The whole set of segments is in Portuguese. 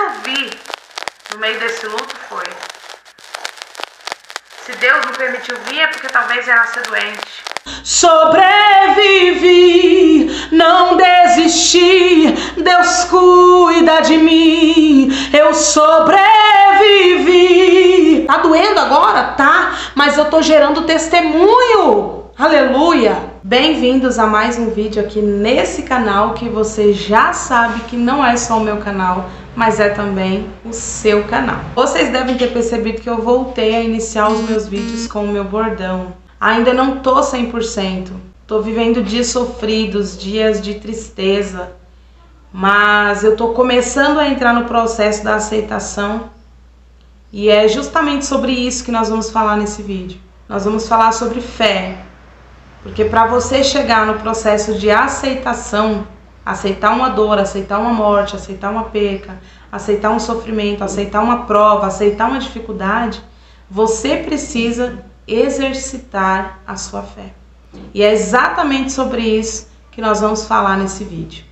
ouvi no meio desse luto foi: se Deus não permitiu vir, é porque talvez ia nascer doente. Sobrevivi, não desisti, Deus cuida de mim, eu sobrevivi. Tá doendo agora? Tá, mas eu tô gerando testemunho. Aleluia! Bem-vindos a mais um vídeo aqui nesse canal que você já sabe que não é só o meu canal, mas é também o seu canal. Vocês devem ter percebido que eu voltei a iniciar os meus vídeos com o meu bordão. Ainda não tô 100%, tô vivendo dias sofridos, dias de tristeza, mas eu tô começando a entrar no processo da aceitação e é justamente sobre isso que nós vamos falar nesse vídeo. Nós vamos falar sobre fé, porque para você chegar no processo de aceitação, aceitar uma dor, aceitar uma morte, aceitar uma perca, aceitar um sofrimento, aceitar uma prova, aceitar uma dificuldade, você precisa exercitar a sua fé. E é exatamente sobre isso que nós vamos falar nesse vídeo.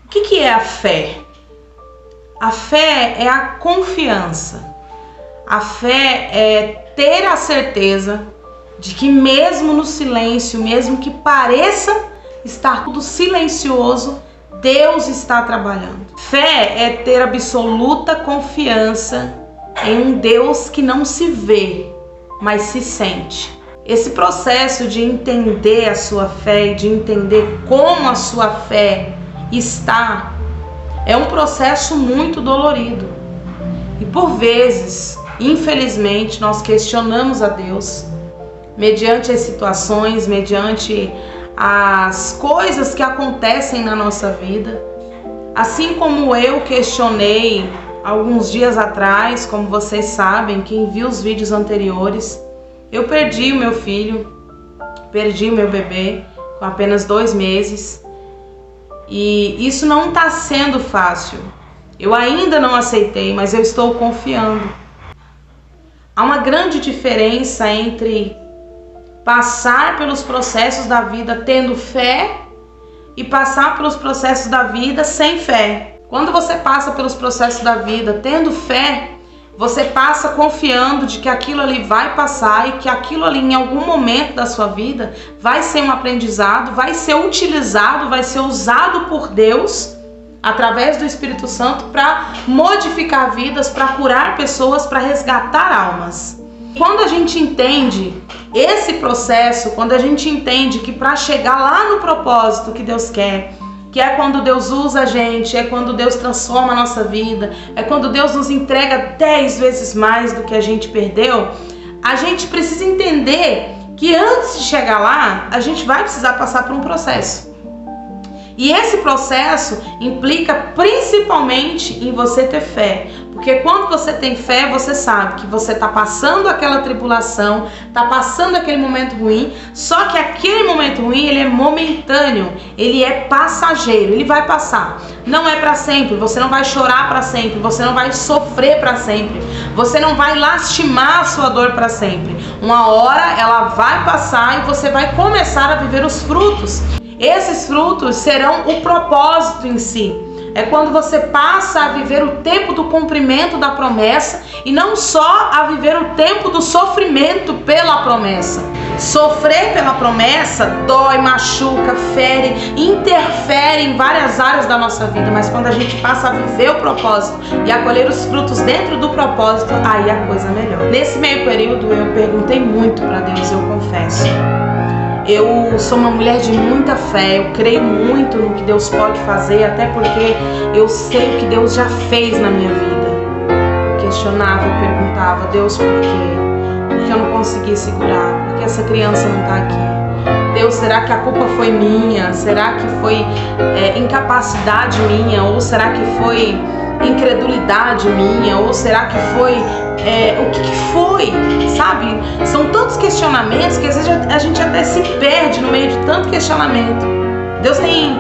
O que é a fé? A fé é a confiança. A fé é ter a certeza de que mesmo no silêncio, mesmo que pareça estar tudo silencioso, Deus está trabalhando. Fé é ter absoluta confiança em um Deus que não se vê, mas se sente. Esse processo de entender a sua fé e de entender como a sua fé está, é um processo muito dolorido. E por vezes, infelizmente, nós questionamos a Deus mediante as situações, mediante as coisas que acontecem na nossa vida. Assim como eu questionei alguns dias atrás, como vocês sabem, quem viu os vídeos anteriores, eu perdi o meu filho, perdi o meu bebê com apenas 2 meses. E isso não está sendo fácil. Eu ainda não aceitei, mas eu estou confiando. Há uma grande diferença entre passar pelos processos da vida tendo fé e passar pelos processos da vida sem fé. Quando você passa pelos processos da vida tendo fé, você passa confiando de que aquilo ali vai passar e que aquilo ali em algum momento da sua vida vai ser um aprendizado, vai ser utilizado, vai ser usado por Deus através do Espírito Santo para modificar vidas, para curar pessoas, para resgatar almas. Quando a gente entende esse processo, quando a gente entende que para chegar lá no propósito que Deus quer, que é quando Deus usa a gente, é quando Deus transforma a nossa vida, é quando Deus nos entrega 10 vezes mais do que a gente perdeu, a gente precisa entender que antes de chegar lá, a gente vai precisar passar por um processo. E esse processo implica principalmente em você ter fé. Porque quando você tem fé, você sabe que você está passando aquela tribulação, está passando aquele momento ruim, só que aquele momento ruim, ele é momentâneo, ele é passageiro, ele vai passar. Não é para sempre, você não vai chorar para sempre, você não vai sofrer para sempre, você não vai lastimar a sua dor para sempre. Uma hora ela vai passar e você vai começar a viver os frutos. Esses frutos serão o propósito em si. É quando você passa a viver o tempo do cumprimento da promessa e não só a viver o tempo do sofrimento pela promessa. Sofrer pela promessa dói, machuca, fere, interfere em várias áreas da nossa vida, mas quando a gente passa a viver o propósito e a colher os frutos dentro do propósito, aí a coisa melhora. Nesse meio período eu perguntei muito para Deus, eu confesso. Eu sou uma mulher de muita fé, eu creio muito no que Deus pode fazer, até porque eu sei o que Deus já fez na minha vida. Eu questionava, eu perguntava, Deus, por quê? Porque eu não consegui segurar, porque essa criança não está aqui. Deus, será que a culpa foi minha? Será que foi incapacidade minha? Ou será que foi incredulidade minha? Ou será que foi... o que foi? Sabe? São tantos questionamentos que às vezes a gente até se perde no meio de tanto questionamento. Deus tem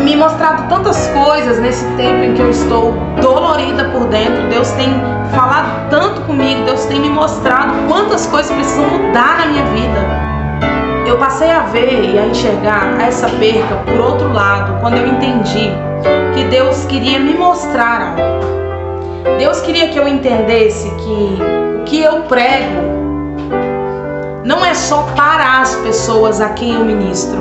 me mostrado tantas coisas nesse tempo em que eu estou dolorida por dentro. Deus tem falado tanto comigo. Deus tem me mostrado quantas coisas precisam mudar na minha vida. Eu passei a ver e a enxergar essa perca por outro lado, quando eu entendi que Deus queria me mostrar algo. Deus queria que eu entendesse que o que eu prego não é só para as pessoas a quem eu ministro.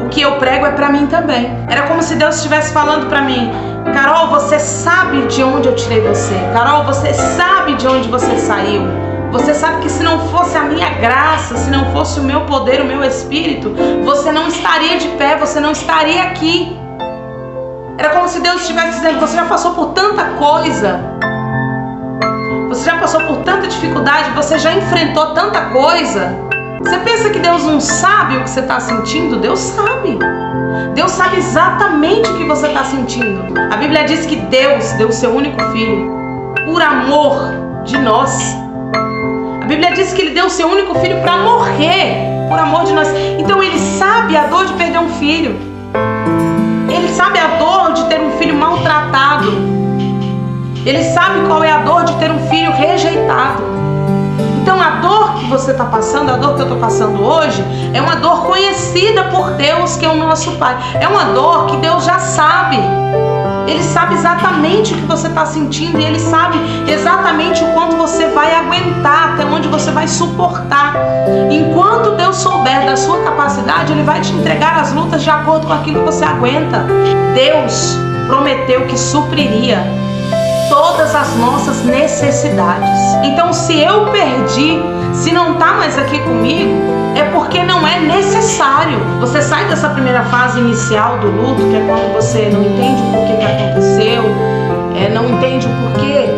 O que eu prego é para mim também. Era como se Deus estivesse falando para mim: Carol, você sabe de onde eu tirei você. Carol, você sabe de onde você saiu. Você sabe que se não fosse a minha graça, se não fosse o meu poder, o meu espírito, você não estaria de pé, você não estaria aqui. Era como se Deus estivesse dizendo: você já passou por tanta coisa, você já passou por tanta dificuldade, você já enfrentou tanta coisa. Você pensa que Deus não sabe o que você está sentindo? Deus sabe. Deus sabe exatamente o que você está sentindo. A Bíblia diz que Deus deu o seu único filho por amor de nós. A Bíblia diz que Ele deu o seu único filho para morrer por amor de nós. Então Ele sabe a dor de perder um filho. Ele sabe a dor de ter um filho maltratado. Ele sabe qual é a dor de ter um filho rejeitado. Então a dor que você está passando, a dor que eu estou passando hoje, é uma dor conhecida por Deus, que é o nosso Pai. É uma dor que Deus já sabe. Ele sabe exatamente o que você está sentindo, e Ele sabe exatamente o quanto você vai aguentar, até onde você vai suportar. Enquanto Deus souber da sua capacidade, Ele vai te entregar as lutas de acordo com aquilo que você aguenta. Deus prometeu que supriria todas as nossas necessidades. Então, se eu perdi, se não está mais aqui comigo, é porque não é necessário. Você sai dessa primeira fase inicial do luto, que é quando você não entende o porquê que aconteceu, não entende o porquê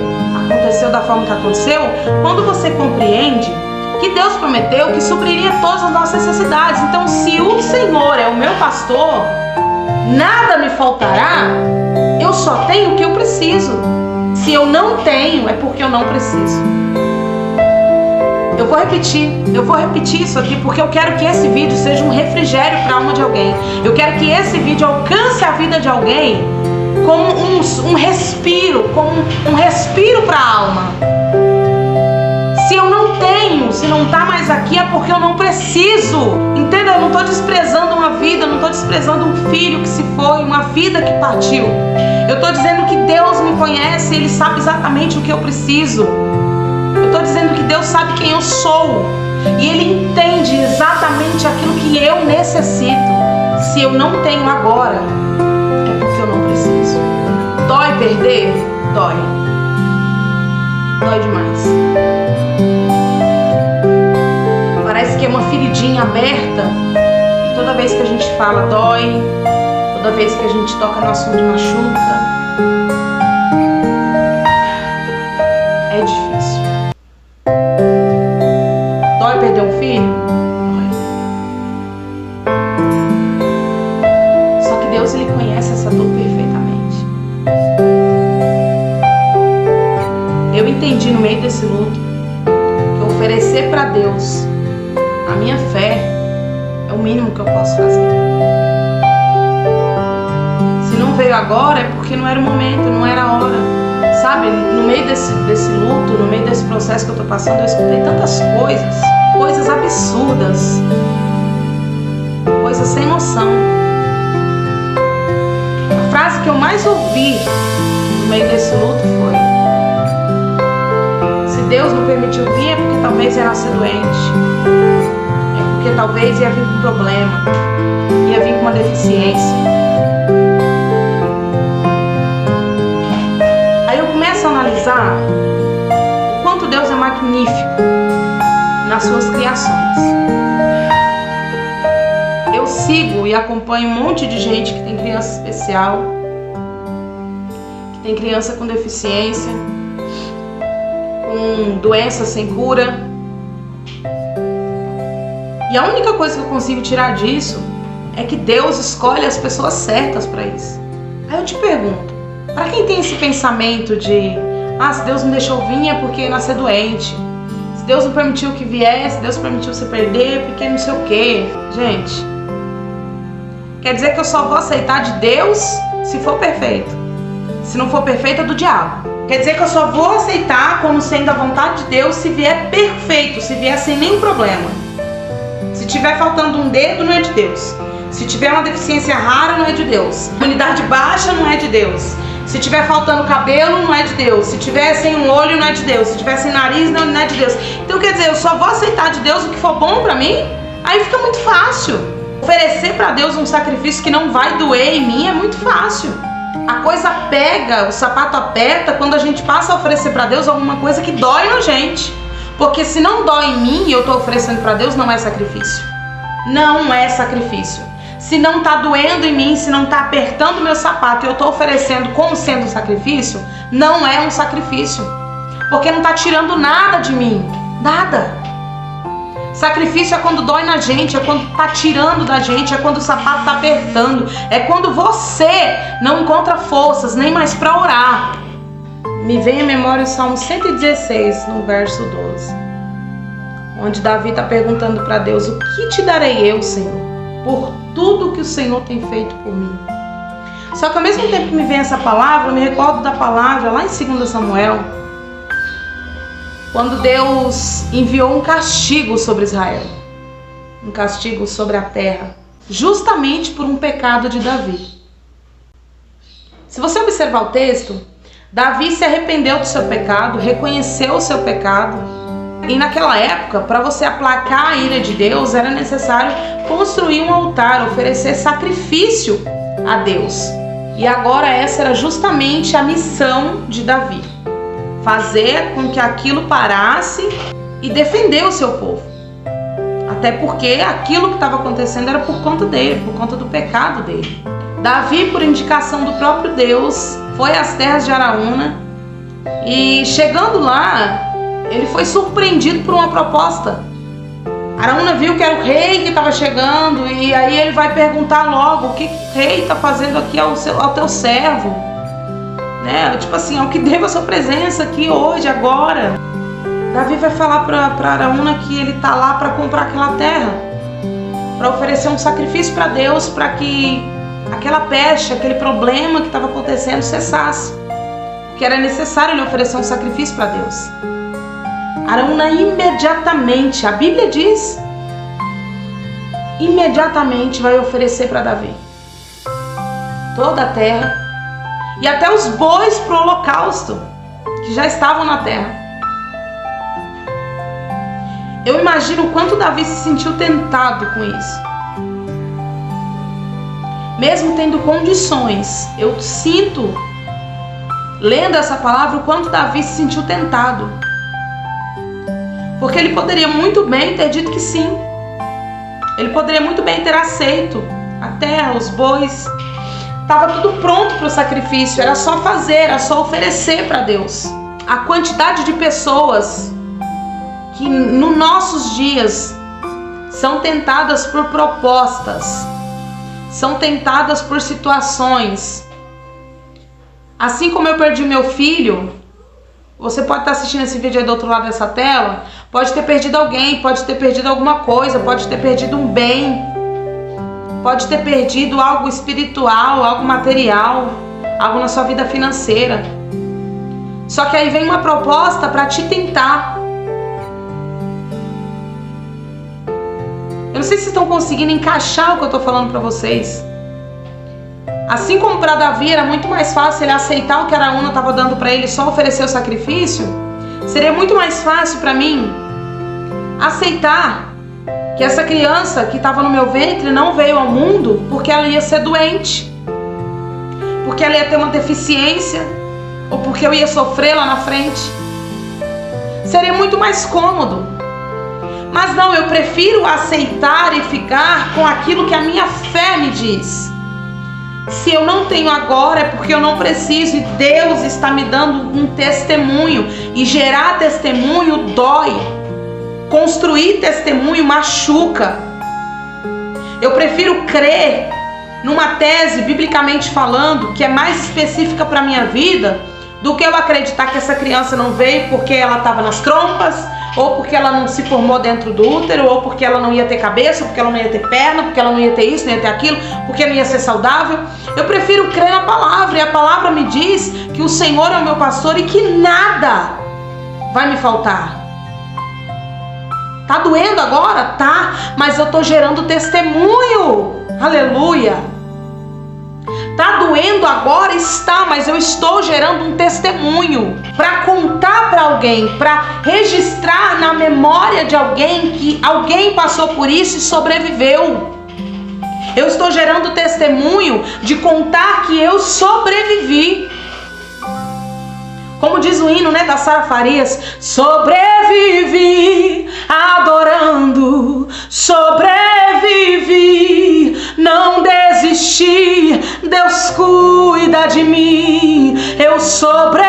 aconteceu da forma que aconteceu. Quando você compreende que Deus prometeu que supriria todas as nossas necessidades. Então, se o Senhor é o meu pastor, nada me faltará. Eu só tenho o que eu preciso. Se eu não tenho, é porque eu não preciso. Eu vou repetir isso aqui, porque eu quero que esse vídeo seja um refrigério para a alma de alguém. Eu quero que esse vídeo alcance a vida de alguém como um respiro, como um respiro para a alma. Se eu não tenho, se não está mais aqui, é porque eu não preciso. Entenda? Eu não estou desprezando uma vida, eu não estou desprezando um filho que se foi, uma vida que partiu. Eu estou dizendo que Deus me conhece, Ele sabe exatamente o que eu preciso. Eu estou dizendo que Deus sabe quem eu sou, e Ele entende exatamente aquilo que eu necessito. Se eu não tenho agora, é porque eu não preciso. Dói perder? Dói. Dói demais. Parece que é uma feridinha aberta, e toda vez que a gente fala dói, toda vez que a gente toca no assunto machuca. É difícil. Dói perder um filho? Dói. Só que Deus, Ele conhece essa dor perfeitamente. Eu entendi no meio desse luto que oferecer para Deus a minha fé é o mínimo que eu posso fazer. Se não veio agora, é porque não era o momento, não era a hora. Sabe, no meio desse luto, no meio desse processo que eu tô passando, eu escutei tantas coisas absurdas, coisas sem noção. A frase que eu mais ouvi no meio desse luto foi: se Deus não permitiu vir, é porque talvez ia nascer doente, é porque talvez ia vir com problema, ia vir com uma deficiência. Analisar o quanto Deus é magnífico nas suas criações. Eu sigo e acompanho um monte de gente que tem criança especial, que tem criança com deficiência, com doença sem cura. E a única coisa que eu consigo tirar disso é que Deus escolhe as pessoas certas para isso. Aí eu te pergunto, para quem tem esse pensamento de: se Deus me deixou vir é porque ia nascer doente, se Deus não permitiu que viesse, Deus permitiu você perder porque não sei o que. Gente, quer dizer que eu só vou aceitar de Deus se for perfeito. Se não for perfeito, é do diabo. Quer dizer que eu só vou aceitar como sendo a vontade de Deus se vier perfeito, se vier sem nenhum problema. Se tiver faltando um dedo, não é de Deus. Se tiver uma deficiência rara, não é de Deus. Imunidade baixa, não é de Deus. Se tiver faltando cabelo, não é de Deus. Se tiver sem um olho, não é de Deus. Se tiver sem nariz, não é de Deus. Então quer dizer, eu só vou aceitar de Deus o que for bom pra mim? Aí fica muito fácil. Oferecer pra Deus um sacrifício que não vai doer em mim é muito fácil. A coisa pega, o sapato aperta quando a gente passa a oferecer pra Deus alguma coisa que dói na gente. Porque se não dói em mim e eu tô oferecendo pra Deus, não é sacrifício. Não é sacrifício. Se não tá doendo em mim, se não tá apertando meu sapato e eu tô oferecendo como sendo um sacrifício, não é um sacrifício. Porque não tá tirando nada de mim. Nada. Sacrifício é quando dói na gente, é quando tá tirando da gente, é quando o sapato tá apertando, é quando você não encontra forças nem mais pra orar. Me vem à memória o Salmo 116, no verso 12, onde Davi tá perguntando pra Deus: o que te darei eu, Senhor, por tudo que o Senhor tem feito por mim? Só que ao mesmo tempo que me vem essa palavra, eu me recordo da palavra lá em 2 Samuel, quando Deus enviou um castigo sobre Israel, um castigo sobre a terra, justamente por um pecado de Davi. Se você observar o texto, Davi se arrependeu do seu pecado, reconheceu o seu pecado. E naquela época, para você aplacar a ira de Deus, era necessário construir um altar, oferecer sacrifício a Deus. E agora essa era justamente a missão de Davi: fazer com que aquilo parasse e defender o seu povo. Até porque aquilo que estava acontecendo era por conta dele, por conta do pecado dele. Davi, por indicação do próprio Deus, foi às terras de Araúna e, chegando lá, ele foi surpreendido por uma proposta. Araúna viu que era o rei que estava chegando e aí ele vai perguntar logo: o que o rei está fazendo aqui ao teu servo? Tipo assim, ao que devo a sua presença aqui hoje, agora? Davi vai falar para Araúna que ele está lá para comprar aquela terra, para oferecer um sacrifício para Deus, para que aquela peste, aquele problema que estava acontecendo cessasse. Que era necessário ele oferecer um sacrifício para Deus. Araúna imediatamente, a Bíblia diz, imediatamente vai oferecer para Davi toda a terra e até os bois para o holocausto que já estavam na terra. Eu imagino o quanto Davi se sentiu tentado com isso. Mesmo tendo condições, eu sinto, lendo essa palavra, o quanto Davi se sentiu tentado. Porque ele poderia muito bem ter dito que sim. Ele poderia muito bem ter aceito a terra, os bois. Estava tudo pronto para o sacrifício, era só fazer, era só oferecer para Deus. A quantidade de pessoas que nos nossos dias são tentadas por propostas, são tentadas por situações. Assim como eu perdi meu filho, você pode estar assistindo esse vídeo aí do outro lado dessa tela, pode ter perdido alguém, pode ter perdido alguma coisa, pode ter perdido um bem, pode ter perdido algo espiritual, algo material, algo na sua vida financeira. Só que aí vem uma proposta para te tentar. Eu não sei se vocês estão conseguindo encaixar o que eu estou falando para vocês. Assim como para Davi era muito mais fácil ele aceitar o que Araúna estava dando para ele, só oferecer o sacrifício, seria muito mais fácil para mim aceitar que essa criança que estava no meu ventre não veio ao mundo porque ela ia ser doente, porque ela ia ter uma deficiência, ou porque eu ia sofrer lá na frente. Seria muito mais cômodo. Mas não, eu prefiro aceitar e ficar com aquilo que a minha fé me diz. Se eu não tenho agora é porque eu não preciso, e Deus está me dando um testemunho, e gerar testemunho dói, construir testemunho machuca. Eu prefiro crer numa tese, biblicamente falando, que é mais específica para a minha vida, do que eu acreditar que essa criança não veio porque ela estava nas trompas, ou porque ela não se formou dentro do útero, ou porque ela não ia ter cabeça, porque ela não ia ter perna, porque ela não ia ter isso, não ia ter aquilo, porque não ia ser saudável. Eu prefiro crer na palavra, e a palavra me diz que o Senhor é o meu pastor e que nada vai me faltar. Tá doendo agora? Tá, mas eu tô gerando testemunho. Aleluia. Tá doendo agora? Está, mas eu estou gerando um testemunho para contar para alguém, para registrar na memória de alguém que alguém passou por isso e sobreviveu. Eu estou gerando testemunho de contar que eu sobrevivi. Como diz o hino, né, da Sara Farias, sobrevivi adorando, sobrevivi, não desisti, Deus cuida de mim, eu sobrevivi,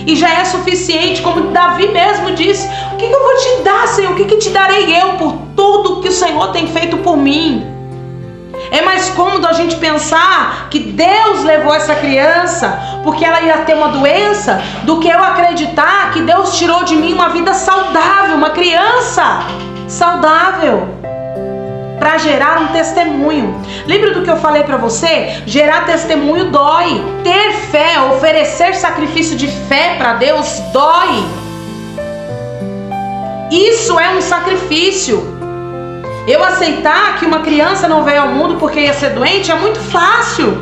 e já é suficiente, como Davi mesmo disse, o que eu vou te dar, Senhor, o que te darei eu por tudo que o Senhor tem feito por mim? É mais cômodo a gente pensar que Deus levou essa criança porque ela ia ter uma doença, do que eu acreditar que Deus tirou de mim uma vida saudável, uma criança saudável, para gerar um testemunho. Lembra do que eu falei para você? Gerar testemunho dói. Ter fé, oferecer sacrifício de fé para Deus dói. Isso é um sacrifício. Eu aceitar que uma criança não veio ao mundo porque ia ser doente é muito fácil.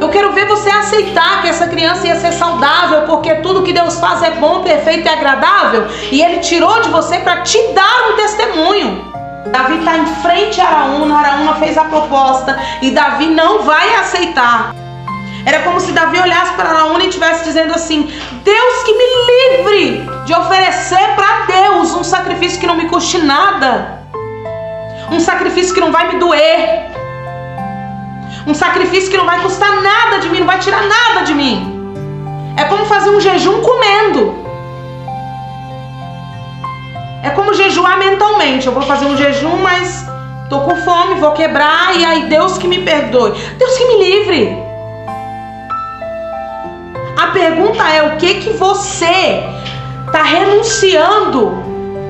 Eu quero ver você aceitar que essa criança ia ser saudável, porque tudo que Deus faz é bom, perfeito e agradável, e Ele tirou de você para te dar um testemunho. Davi está em frente a Araúna fez a proposta e Davi não vai aceitar. Era como se Davi olhasse para Araúna e estivesse dizendo assim: Deus que me livre de oferecer para Deus um sacrifício que não me custe nada. Um sacrifício que não vai me doer. Um sacrifício que não vai custar nada de mim, não vai tirar nada de mim. É como fazer um jejum comendo. É como jejuar mentalmente. Eu vou fazer um jejum, mas tô com fome, vou quebrar, e aí Deus que me perdoe. Deus que me livre. A pergunta é: o que você está renunciando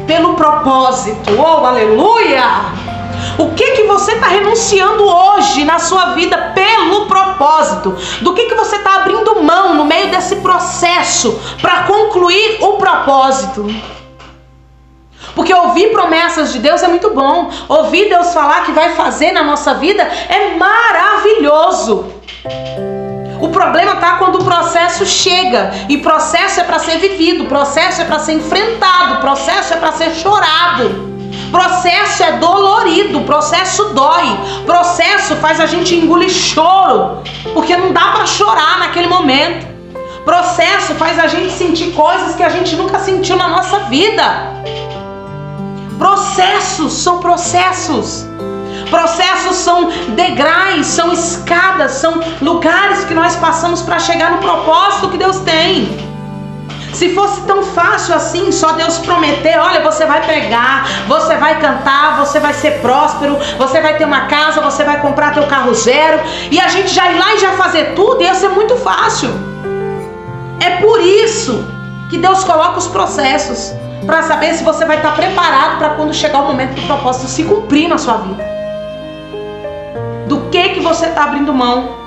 pelo propósito? Oh, aleluia! O que você está renunciando hoje na sua vida pelo propósito? Do que você está abrindo mão no meio desse processo para concluir o propósito? Porque ouvir promessas de Deus é muito bom. Ouvir Deus falar que vai fazer na nossa vida é maravilhoso. O problema está quando o processo chega. E processo é para ser vivido, processo é para ser enfrentado, processo é para ser chorado. Processo é dolorido, processo dói, processo faz a gente engolir choro, porque não dá para chorar naquele momento. Processo faz a gente sentir coisas que a gente nunca sentiu na nossa vida. Processos são processos. Processos são degraus, são escadas, são lugares que nós passamos para chegar no propósito que Deus tem. Se fosse tão fácil assim, só Deus prometer: olha, você vai pregar, você vai cantar, você vai ser próspero, você vai ter uma casa, você vai comprar teu carro zero, e a gente já ir lá e já fazer tudo, ia ser muito fácil. É por isso que Deus coloca os processos, para saber se você vai estar preparado para quando chegar o momento do propósito se cumprir na sua vida. Do que você está abrindo mão?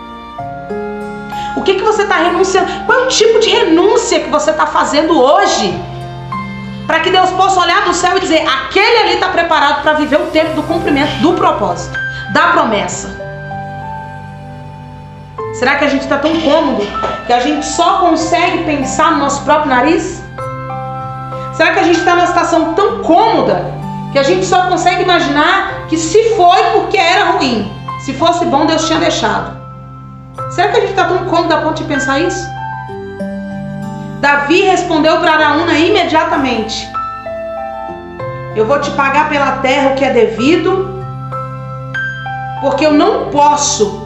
O que você está renunciando? Qual é o tipo de renúncia que você está fazendo hoje? Para que Deus possa olhar do céu e dizer: aquele ali está preparado para viver o tempo do cumprimento do propósito, da promessa. Será que a gente está tão cômodo que a gente só consegue pensar no nosso próprio nariz? Será que a gente está numa situação tão cômoda que a gente só consegue imaginar que se foi porque era ruim? Se fosse bom, Deus tinha deixado. Será que a gente está tão cômodo a ponto de pensar isso? Davi respondeu para Araúna imediatamente: eu vou te pagar pela terra o que é devido, porque eu não posso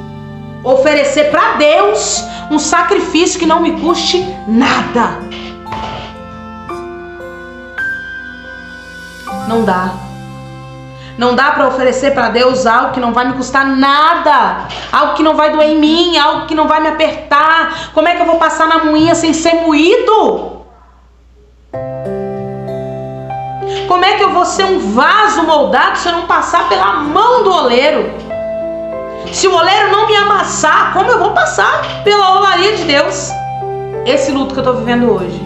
oferecer para Deus um sacrifício que não me custe nada. Não dá. Não dá para oferecer para Deus algo que não vai me custar nada, algo que não vai doer em mim, algo que não vai me apertar. Como é que eu vou passar na moinha sem ser moído? Como é que eu vou ser um vaso moldado se eu não passar pela mão do oleiro? Se o oleiro não me amassar, como eu vou passar pela olaria de Deus? esse luto que eu tô vivendo hoje,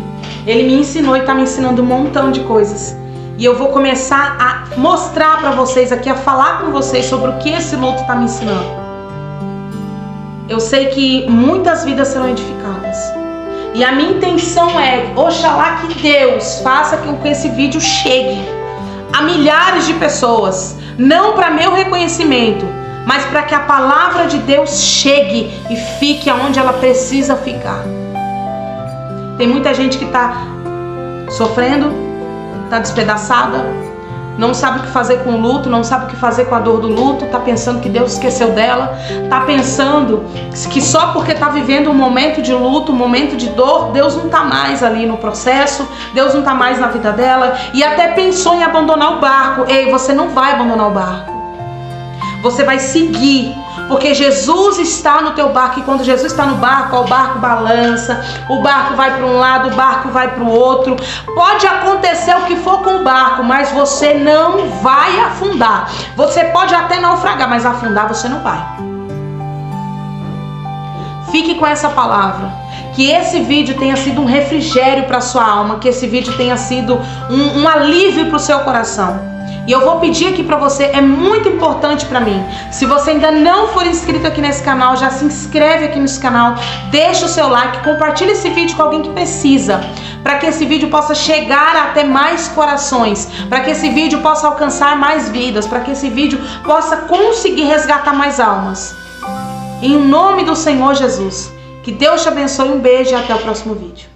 ele me ensinou e tá me ensinando um montão de coisas. E eu vou começar a mostrar pra vocês aqui, a falar com vocês sobre o que esse luto tá me ensinando. Eu sei que muitas vidas serão edificadas. E a minha intenção é, oxalá que Deus faça com que esse vídeo chegue a milhares de pessoas. Não para meu reconhecimento, mas para que a palavra de Deus chegue e fique aonde ela precisa ficar. Tem muita gente que está sofrendo, está despedaçada, não sabe o que fazer com o luto, não sabe o que fazer com a dor do luto, está pensando que Deus esqueceu dela, está pensando que só porque está vivendo um momento de luto, um momento de dor, Deus não está mais ali no processo, Deus não está mais na vida dela, e até pensou em abandonar o barco. Ei, você não vai abandonar o barco, você vai seguir, porque Jesus está no teu barco, e quando Jesus está no barco, o barco balança, o barco vai para um lado, o barco vai para o outro. Pode acontecer o que for com o barco, mas você não vai afundar. Você pode até naufragar, mas afundar você não vai. Fique com essa palavra. Que esse vídeo tenha sido um refrigério para sua alma, que esse vídeo tenha sido um alívio para o seu coração. E eu vou pedir aqui pra você, é muito importante pra mim, se você ainda não for inscrito aqui nesse canal, já se inscreve aqui nesse canal, deixa o seu like, compartilha esse vídeo com alguém que precisa, para que esse vídeo possa chegar até mais corações, para que esse vídeo possa alcançar mais vidas, para que esse vídeo possa conseguir resgatar mais almas. Em nome do Senhor Jesus, que Deus te abençoe, um beijo e até o próximo vídeo.